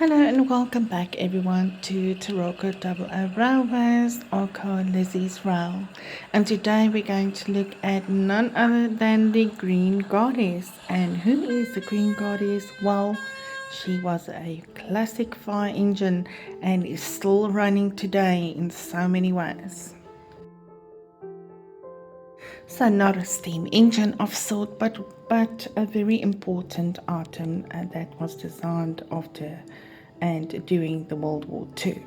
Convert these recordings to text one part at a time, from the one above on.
Hello and welcome back everyone to Taroko Double O Railways or Lizzie's Rail. And today we're going to look at none other than the Green Goddess. And who is the Green Goddess? Well, she was a classic fire engine and is still running today in so many ways. So not a steam engine of sort, but a very important item that was designed after and during the World War II.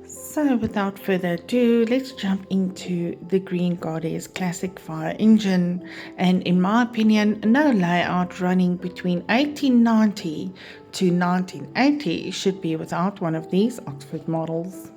So without further ado, let's jump into the Green Goddess classic fire engine. And in my opinion, no layout running between 1890 to 1980 should be without one of these Oxford models.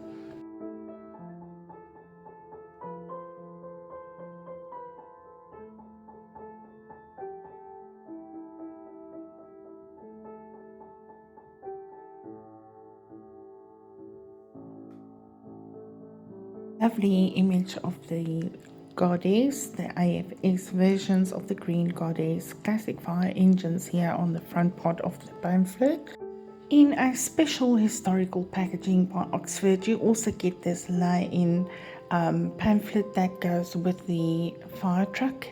Lovely image of the Goddess, the AFS versions of the Green Goddess classic fire engines here on the front part of the pamphlet. In a special historical packaging by Oxford, you also get this lay-in pamphlet that goes with the fire truck.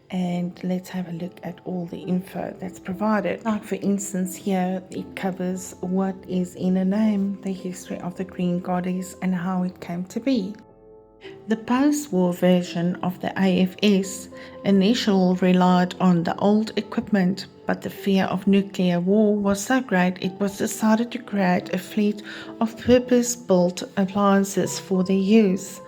And let's have a look at all the info that's provided. Like for instance here, it covers what is in a name, the history of the Green Goddess and how it came to be. The post-war version of the AFS initially relied on the old equipment, but the fear of nuclear war was so great it was decided to create a fleet of purpose-built appliances for their use,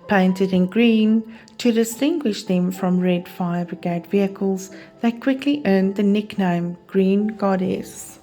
painted in green to distinguish them from red fire brigade vehicles. They quickly earned the nickname Green Goddess.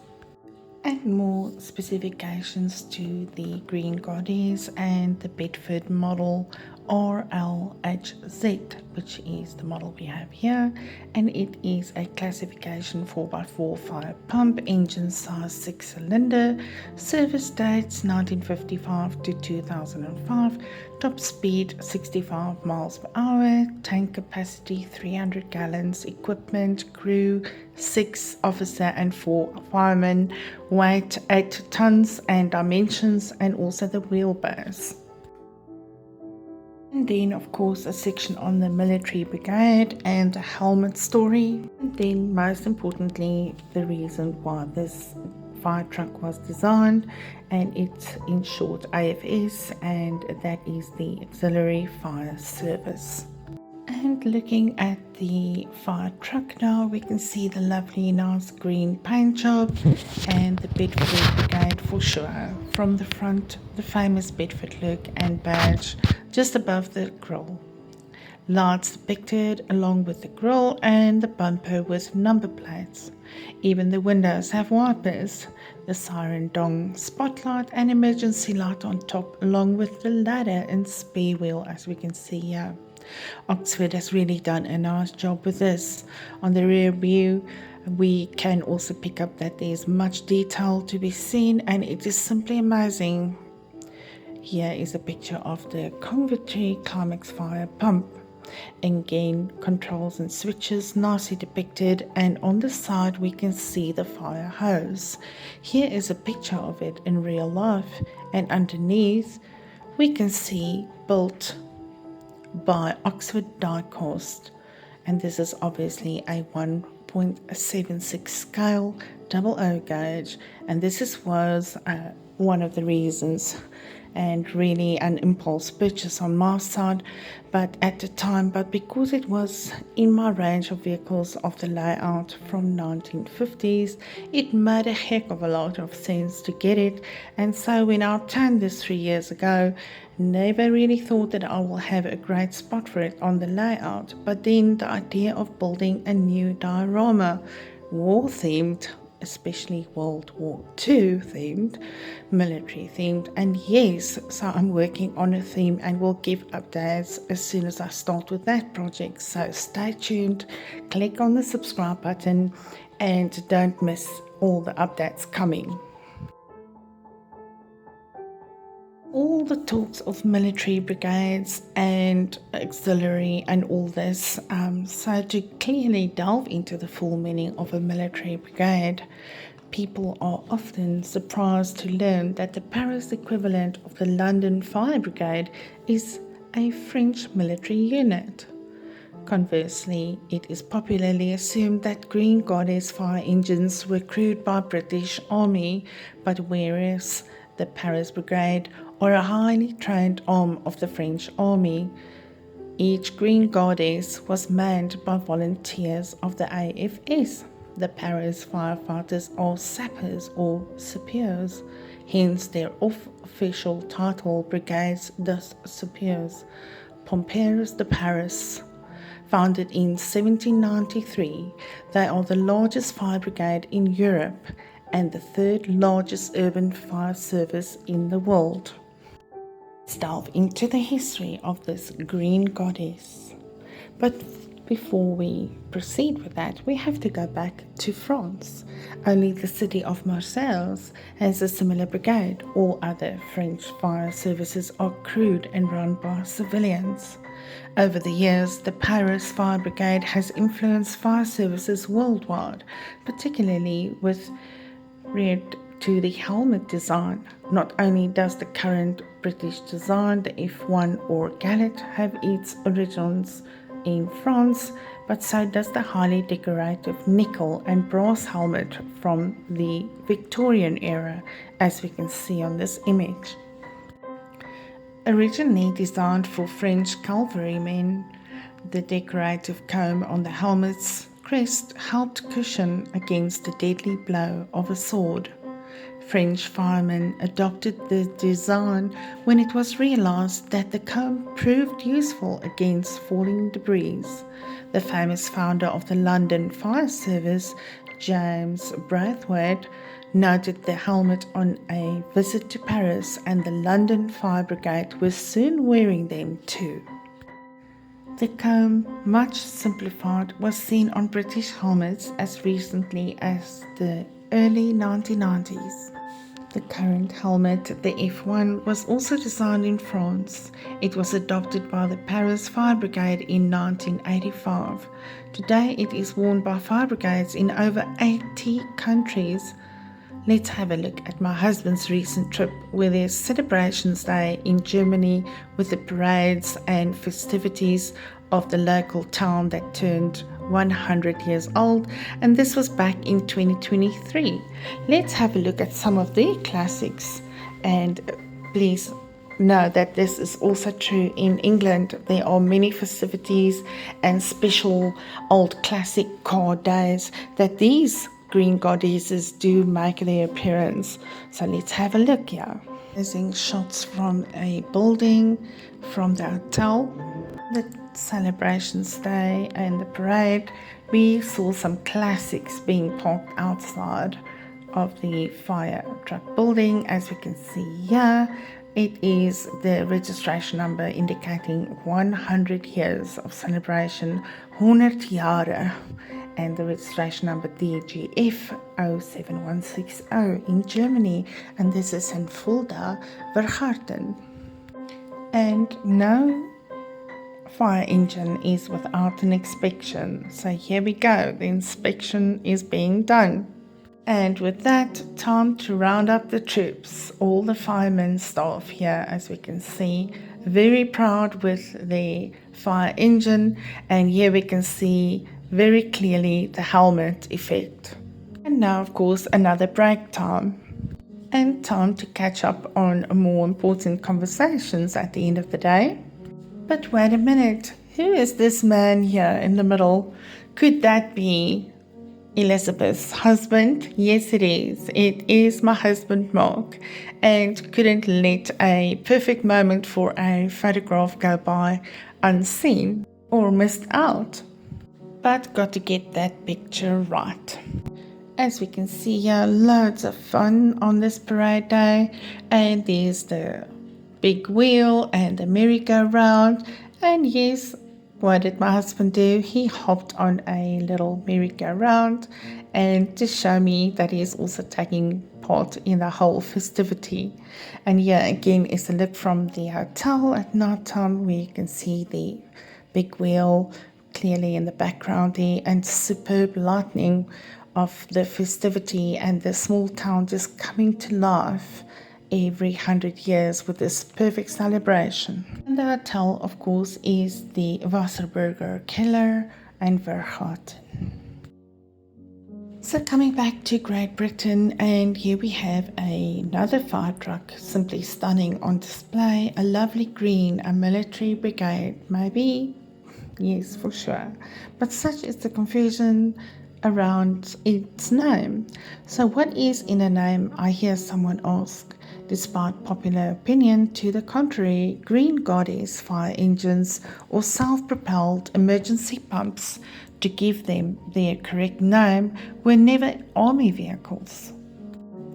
And more specifications to the Green Goddess and the Bedford model RLHZ, which is the model we have here, and it is a classification 4x4 fire pump, engine size 6-cylinder, service dates 1955 to 2005, top speed 65 miles per hour, tank capacity 300 gallons, equipment, crew 6 officer and 4 firemen, weight 8 tons, and dimensions, and also the wheelbase. And then of course a section on the military brigade and a helmet story. And then most importantly the reason why this fire truck was designed, and it's in short AFS, and that is the Auxiliary Fire Service. And looking at the fire truck now, we can see the lovely nice green paint job and the Bedford Brigade for sure. From the front, the famous Bedford look and badge just above the grille. Lights depicted along with the grille and the bumper with number plates. Even the windows have wipers, the siren dong spotlight and emergency light on top, along with the ladder and spare wheel as we can see here. Oxford has really done a nice job with this. On the rear view we can also pick up that there's much detail to be seen, and it is simply amazing. Here is a picture of the Convertry Climax fire pump. Again, controls and switches nicely depicted, and on the side we can see the fire hose. Here is a picture of it in real life, and underneath we can see built by Oxford diecast, and this is obviously a 1.76 scale double O gauge, and this was one of the reasons, and really an impulse purchase on my side at the time, but because it was in my range of vehicles of the layout from 1950s, it made a heck of a lot of sense to get it. And so when I obtained this 3 years ago, never really thought that I will have a great spot for it on the layout, but then the idea of building a new diorama, war themed, especially World War II themed, military themed, and yes, so I'm working on a theme and will give updates as soon as I start with that project. So stay tuned, click on the subscribe button and don't miss all the updates coming. All the talks of military brigades and auxiliary and all this, so to clearly delve into the full meaning of a military brigade, People are often surprised to learn that the Paris equivalent of the London Fire Brigade is a French military unit. Conversely, it is popularly assumed that Green Goddess fire engines were crewed by British Army, but whereas the Paris Brigade are a highly trained arm of the French Army, each Green Goddess was manned by volunteers of the AFS. The Paris firefighters are sappers or sapeurs, hence their official title, Brigades des Sapeurs, Pompiers de Paris. Founded in 1793, they are the largest fire brigade in Europe and the third largest urban fire service in the world. Let's delve into the history of this Green Goddess. But before we proceed with that, we have to go back to France. Only the city of Marseille has a similar brigade. All other French fire services are crewed and run by civilians. Over the years, the Paris Fire Brigade has influenced fire services worldwide, particularly with regard to the helmet design. Not only does the current British design, the F1 or Gallet, have its origins in France, but so does the highly decorative nickel and brass helmet from the Victorian era, as we can see on this image. Originally designed for French cavalrymen, the decorative comb on the helmet's crest helped cushion against the deadly blow of a sword. French firemen adopted the design when it was realized that the comb proved useful against falling debris. The famous founder of the London Fire Service, James Braithwaite, noted the helmet on a visit to Paris, and the London Fire Brigade was soon wearing them too. The comb, much simplified, was seen on British helmets as recently as the early 1990s. The current helmet, the F1, was also designed in France. It was adopted by the Paris Fire Brigade in 1985. Today it is worn by fire brigades in over 80 countries. Let's have a look at my husband's recent trip where there's Celebrations Day in Germany with the parades and festivities of the local town that turned 100 years old, and this was back in 2023. Let's have a look at some of their classics, and please know that this is also true in England. There are many festivities and special old classic car days that these Green Goddesses do make their appearance. So let's have a look here. Using shots from a building, from the hotel, the Celebrations Day and the parade. We saw some classics being parked outside of the fire truck building. As we can see here, it is the registration number indicating 100 years of celebration, 100 Jahre, and the registration number DGF 07160 in Germany, and this is in Fulda, Wirgarten. And no fire engine is without an inspection. So here we go, the inspection is being done. And with that, time to round up the troops. All the firemen staff here, as we can see, very proud with the fire engine, and here we can see very clearly the helmet effect. And now, of course, another break time. And time to catch up on more important conversations at the end of the day. But wait a minute, who is this man here in the middle? Could that be Elizabeth's husband? Yes, it is. It is my husband, Mark, and couldn't let a perfect moment for a photograph go by unseen or missed out. But got to get that picture right. As we can see here, loads of fun on this parade day, and there's the big wheel and the merry-go-round. And yes, what did my husband do? He hopped on a little merry-go-round and to show me that he is also taking part in the whole festivity. And here again is a look from the hotel at night time, where you can see the big wheel clearly in the background there, and superb lighting of the festivity and the small town just coming to life every 100 years with this perfect celebration. And the hotel, of course, is the Wasserburger Keller and Wirgarten. So coming back to Great Britain, and here we have another fire truck, simply stunning on display, a lovely green, a military brigade, maybe, yes, for sure, but such is the confusion around its name. So what is in a name, I hear someone ask. Despite popular opinion to the contrary, Green Goddess fire engines or self-propelled emergency pumps, to give them their correct name, were never army vehicles.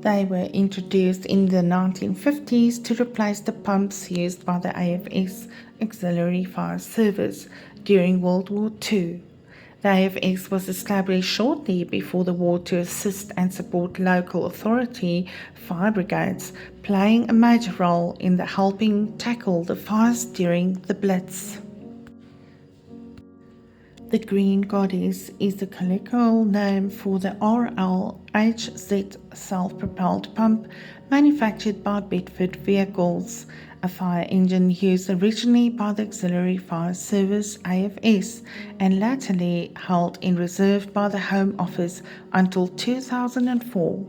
They were introduced in the 1950s to replace the pumps used by the AFS Auxiliary Fire Service during World War II. The AFS was established shortly before the war to assist and support local authority fire brigades, playing a major role in the helping tackle the fires during the Blitz. The Green Goddess is the colloquial name for the RLHZ self-propelled pump manufactured by Bedford Vehicles, a fire engine used originally by the Auxiliary Fire Service AFS and latterly held in reserve by the Home Office until 2004.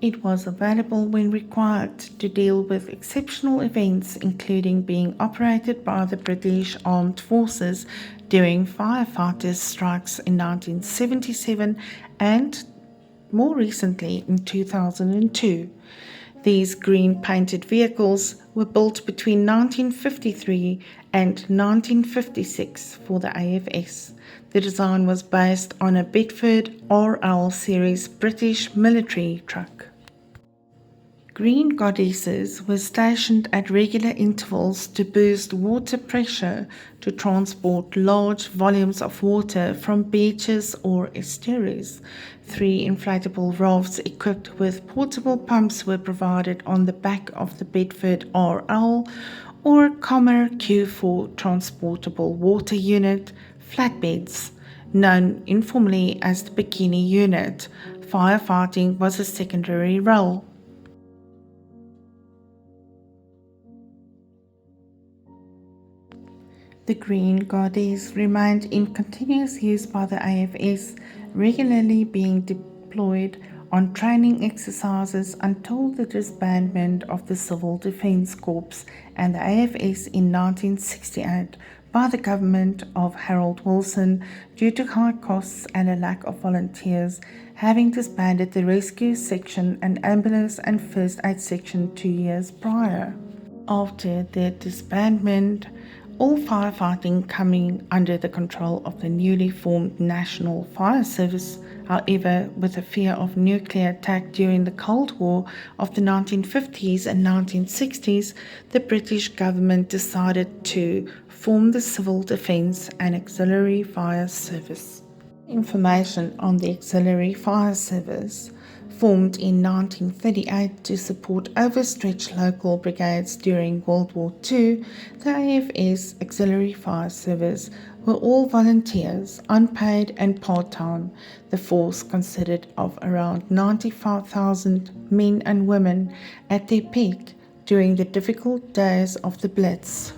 It was available when required to deal with exceptional events, including being operated by the British Armed Forces during firefighters' strikes in 1977 and more recently in 2002. These green painted vehicles were built between 1953 and 1956 for the AFS. The design was based on a Bedford RL series British military truck. Green Goddesses were stationed at regular intervals to boost water pressure to transport large volumes of water from beaches or estuaries. 3 inflatable rafts equipped with portable pumps were provided on the back of the Bedford RL or Comer Q4 transportable water unit flatbeds, known informally as the bikini unit. Firefighting was a secondary role. The Green Goddess remained in continuous use by the AFS, regularly being deployed on training exercises until the disbandment of the Civil Defence Corps and the AFS in 1968 by the government of Harold Wilson due to high costs and a lack of volunteers, having disbanded the rescue section and ambulance and first aid section 2 years prior. After the disbandment, all firefighting coming under the control of the newly formed National Fire Service. However, with the fear of nuclear attack during the Cold War of the 1950s and 1960s, the British government decided to form the Civil Defence and Auxiliary Fire Service. Information on the Auxiliary Fire Service. Formed in 1938 to support overstretched local brigades during World War II, the AFS Auxiliary Fire Service were all volunteers, unpaid and part-time. The force consisted of around 95,000 men and women at their peak during the difficult days of the Blitz.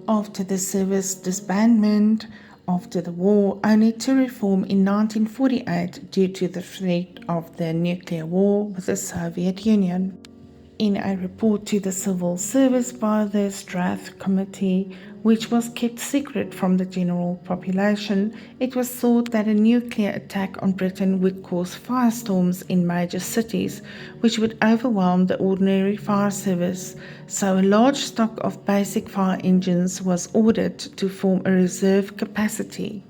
After the service disbandment after the war, only to reform in 1948 due to the threat of the nuclear war with the Soviet Union. In a report to the civil service by the Strath Committee, which was kept secret from the general population, it was thought that a nuclear attack on Britain would cause firestorms in major cities, which would overwhelm the ordinary fire service. So a large stock of basic fire engines was ordered to form a reserve capacity.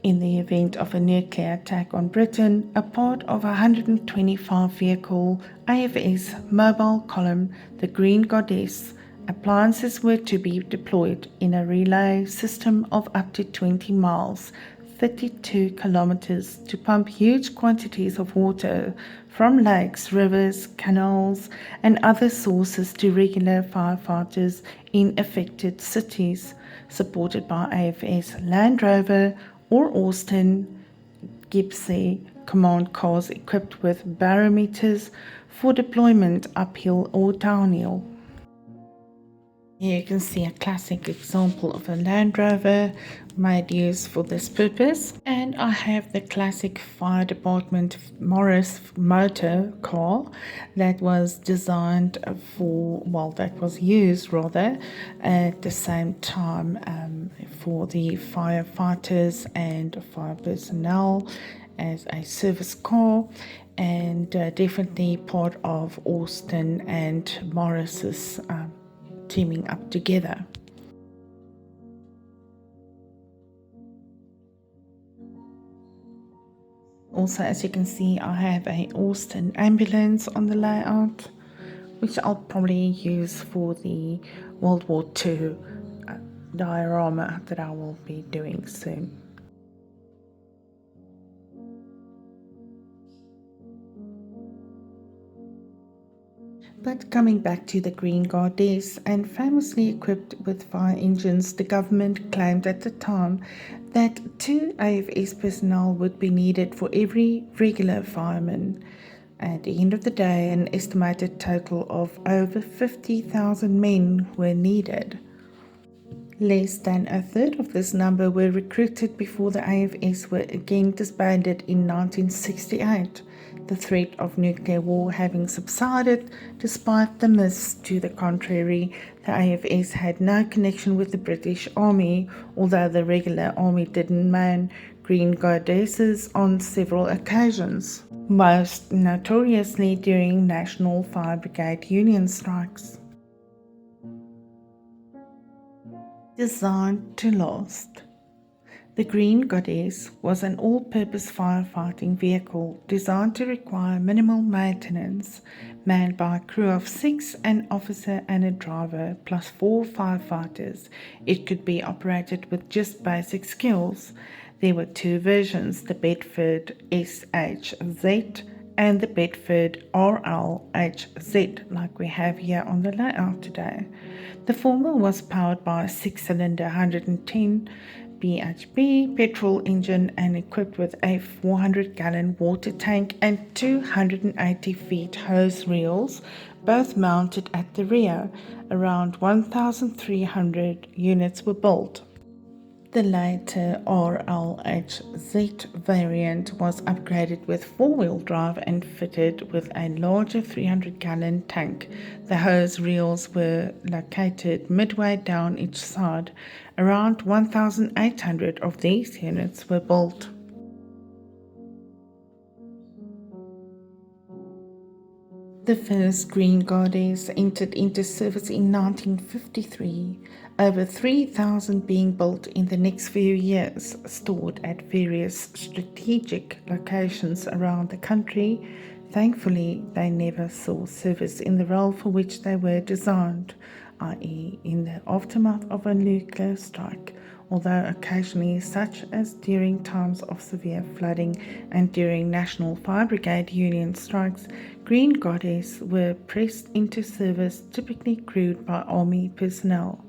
In the event of a nuclear attack on Britain, a part of a 125-vehicle AFS mobile column, the Greengoddess, appliances were to be deployed in a relay system of up to 20 miles, 32 kilometers, to pump huge quantities of water from lakes, rivers, canals, and other sources to regular firefighters in affected cities, supported by AFS Land Rover or Austin Gipsy command cars equipped with barometers for deployment uphill or downhill. Here you can see a classic example of a Land Rover made use for this purpose. And I have the classic fire department Morris motor car that was designed for, well, that was used rather at the same time for the firefighters and fire personnel as a service car, and definitely part of Austin and Morris's teaming up together. Also, as you can see, I have a Austin ambulance on the layout, which I'll probably use for the World War II diorama that I will be doing soon. But coming back to the Greengoddess, and famously equipped with fire engines, the government claimed at the time that 2 AFS personnel would be needed for every regular fireman. At the end of the day, an estimated total of over 50,000 men were needed. Less than a third of this number were recruited before the AFS were again disbanded in 1968, the threat of nuclear war having subsided despite the myths to the contrary. The AFS had no connection with the British Army, although the regular army did man greengoddesses on several occasions, most notoriously during National Fire Brigade Union strikes. Designed to last. The Greengoddess was an all-purpose firefighting vehicle designed to require minimal maintenance, manned by a crew of 6, an officer and a driver, plus 4 firefighters. It could be operated with just basic skills. There were 2 versions, the Bedford SHZ and the Bedford RLHZ, like we have here on the layout today. The former was powered by a 6-cylinder 110 bhp petrol engine and equipped with a 400-gallon water tank and 280 feet hose reels, both mounted at the rear. Around 1,300 units were built. The later RLHZ variant was upgraded with 4-wheel drive and fitted with a larger 300-gallon tank. The hose reels were located midway down each side. Around 1,800 of these units were built. The first Greengoddess entered into service in 1953, over 3,000 being built in the next few years, stored at various strategic locations around the country. Thankfully, they never saw service in the role for which they were designed, i.e. in the aftermath of a nuclear strike, although occasionally, such as during times of severe flooding and during National Fire Brigade Union strikes, Greengoddess were pressed into service, typically crewed by Army personnel.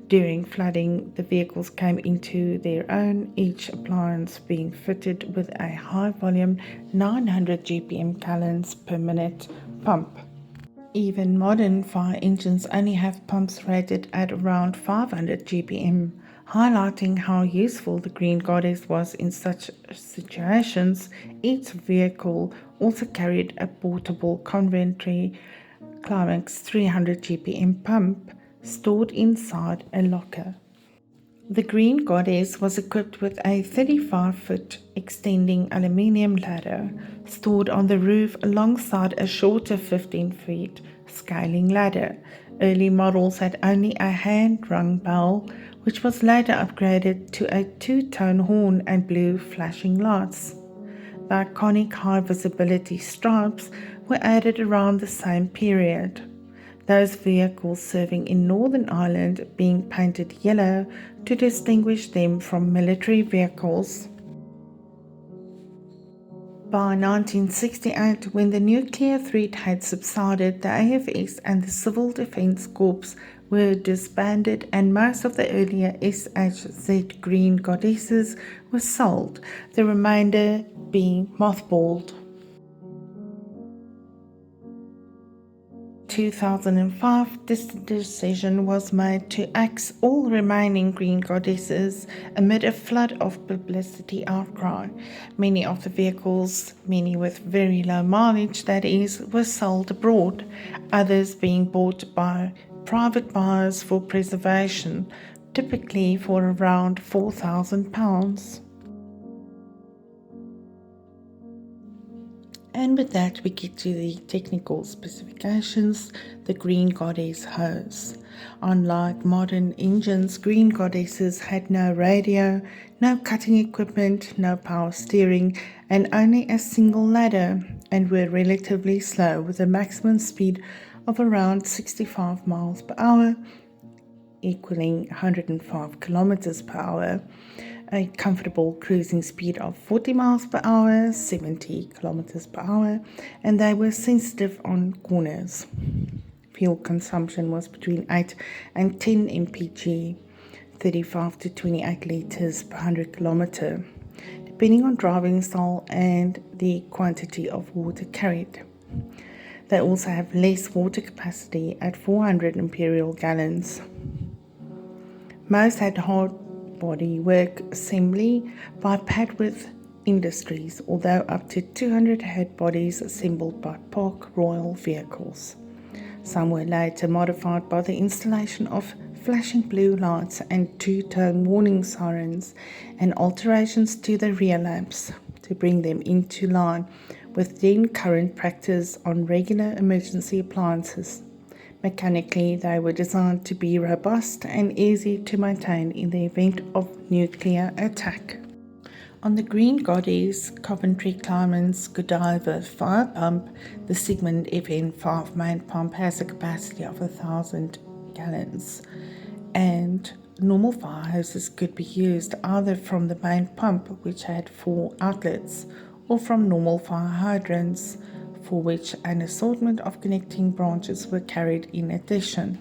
During flooding, the vehicles came into their own, each appliance being fitted with a high-volume 900 GPM gallons per minute pump. Even modern fire engines only have pumps rated at around 500 GPM. Highlighting how useful the Green Goddess was in such situations, each vehicle also carried a portable Coventry Climax 300 GPM pump stored inside a locker. The Green Goddess was equipped with a 35-foot extending aluminium ladder stored on the roof alongside a shorter 15-foot scaling ladder. Early models had only a hand-rung bell, which was later upgraded to a two-tone horn and blue flashing lights. The iconic high-visibility stripes were added around the same period, those vehicles serving in Northern Ireland being painted yellow to distinguish them from military vehicles. By 1968, when the nuclear threat had subsided, the AFS and the Civil Defence Corps were disbanded and most of the earlier SHZ Green Goddesses were sold, the remainder being mothballed. 2005, this decision was made to axe all remaining Green Goddesses amid a flood of publicity outcry. Many of the vehicles, many with very low mileage that is, were sold abroad, others being bought by private buyers for preservation, typically for around £4,000. And with that, we get to the technical specifications, the Green Goddess hose. Unlike modern engines, Green Goddesses had no radio, no cutting equipment, no power steering, and only a single ladder, and were relatively slow with a maximum speed of around 65 miles per hour, equaling 105 kilometers per hour. A comfortable cruising speed of 40 miles per hour, 70 kilometers per hour, and they were sensitive on corners. Fuel consumption was between 8 and 10 mpg, 35 to 28 liters per 100 kilometer, depending on driving style and the quantity of water carried. They also have less water capacity at 400 imperial gallons. Most had hard body work assembly by Padworth Industries, although up to 200 had bodies assembled by Park Royal Vehicles. Some were later modified by the installation of flashing blue lights and two-tone warning sirens and alterations to the rear lamps to bring them into line with then current practice on regular emergency appliances. Mechanically, they were designed to be robust and easy to maintain in the event of nuclear attack. On the Green Goddess Coventry Climax Godiva fire pump, the Sigmund FN5 main pump has a capacity of 1,000 gallons, and normal fire hoses could be used either from the main pump, which had 4 outlets, or from normal fire hydrants, for which an assortment of connecting branches were carried in addition.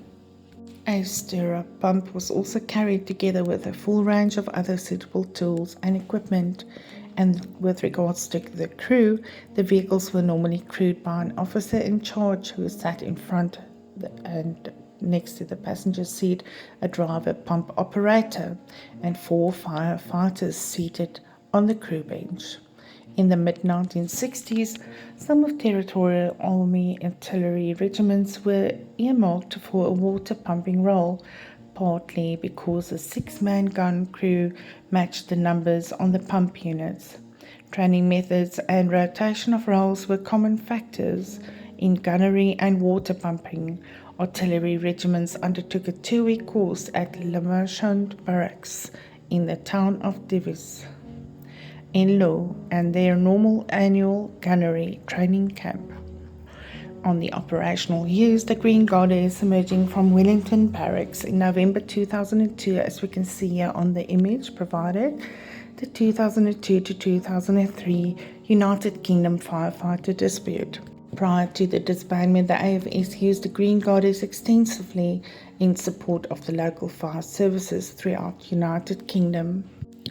A stirrup pump was also carried together with a full range of other suitable tools and equipment, and with regards to the crew, the vehicles were normally crewed by an officer in charge who sat in front and next to the passenger seat, a driver pump operator, and 4 firefighters seated on the crew bench. In the mid-1960s, some of Territorial Army artillery regiments were earmarked for a water pumping role, partly because a 6-man gun crew matched the numbers on the pump units. Training methods and rotation of roles were common factors in gunnery and water pumping. Artillery regiments undertook a 2-week course at Limmershund Barracks in the town of Divis in Law and their normal annual gunnery training camp. On the operational use, the Green Goddess emerging from Wellington Barracks in November 2002, as we can see here on the image provided, the 2002 to 2003 United Kingdom firefighter dispute. Prior to the disbandment, the AFS used the Green Goddess extensively in support of the local fire services throughout United Kingdom.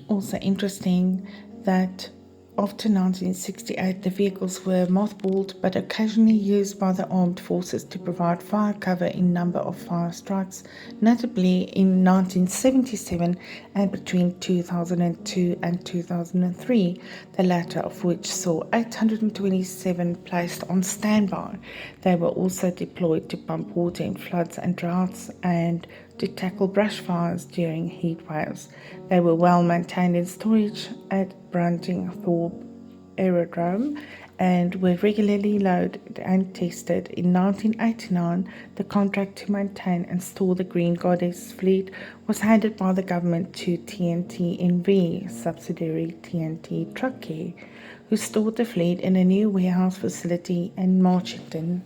Also interesting that After 1968, the vehicles were mothballed but occasionally used by the armed forces to provide fire cover in a number of fire strikes, notably in 1977 and between 2002 and 2003, the latter of which saw 827 placed on standby. They were also deployed to pump water in floods and droughts and to tackle brush fires during heat waves. They were well maintained in storage at Thorpe Aerodrome and were regularly loaded and tested. In 1989, the contract to maintain and store the Green Goddess fleet was handed by the government to TNT NV, subsidiary TNT Truck Care, who stored the fleet in a new warehouse facility in Marchington.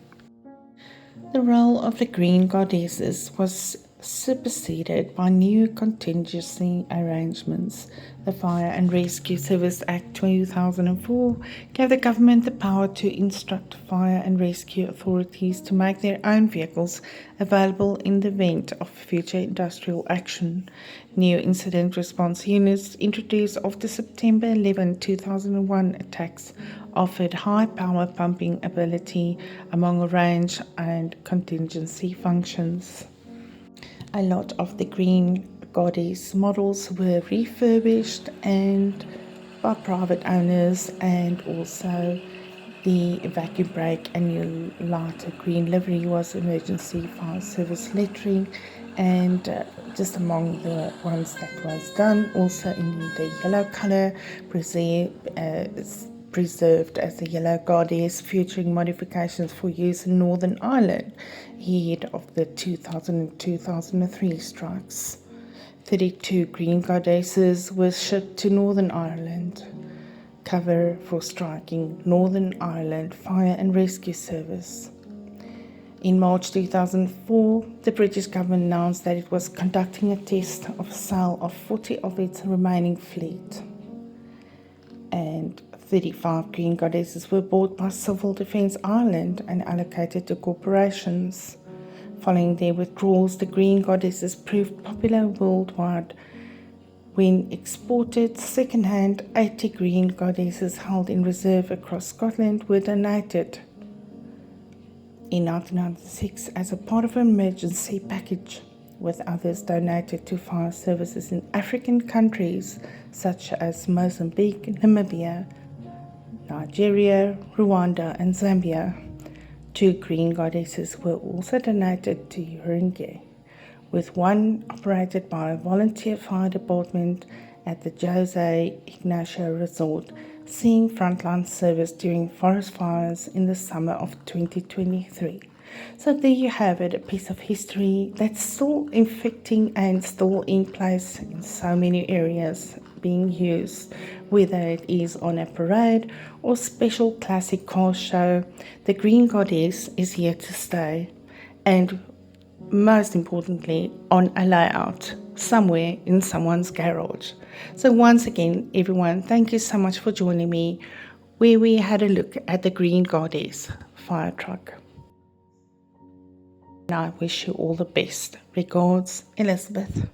The role of the Green Goddesses was superseded by new contingency arrangements. The Fire and Rescue Service Act 2004 gave the government the power to instruct fire and rescue authorities to make their own vehicles available in the event of future industrial action. New incident response units introduced after September 11, 2001 attacks offered high power pumping ability among a range and contingency functions. A lot of the Green Goddess models were refurbished and by private owners, and also the vacuum brake and new lighter green livery was emergency fire service lettering, and just among the ones that was done, also in the yellow colour, preserved as the Yellowgoddess, featuring modifications for use in Northern Ireland ahead of the 2000 and 2003 strikes. 32 Green Goddesses were shipped to Northern Ireland. Cover for striking Northern Ireland Fire and Rescue Service. In March 2004, the British government announced that it was conducting a test of sale of 40 of its remaining fleet. And 35 Green Goddesses were bought by Civil Defence Ireland and allocated to corporations. Following their withdrawals, the Green Goddesses proved popular worldwide. When exported second-hand, 80 Green Goddesses held in reserve across Scotland were donated in 1996 as a part of an emergency package, with others donated to fire services in African countries such as Mozambique, Namibia, Nigeria, Rwanda and Zambia. 2 Green Goddesses were also donated to Hornby, with one operated by a volunteer fire department at the Jose Ignacio Resort, seeing frontline service during forest fires in the summer of 2023. So there you have it, a piece of history that's still infecting and still in place in so many areas, being used, whether it is on a parade or special classic car show. The Green Goddess is here to stay, and most importantly, on a layout somewhere in someone's garage. So once again, everyone, thank you so much for joining me, where we had a look at the Green Goddess fire truck. And I wish you all the best. Regards, Elizabeth.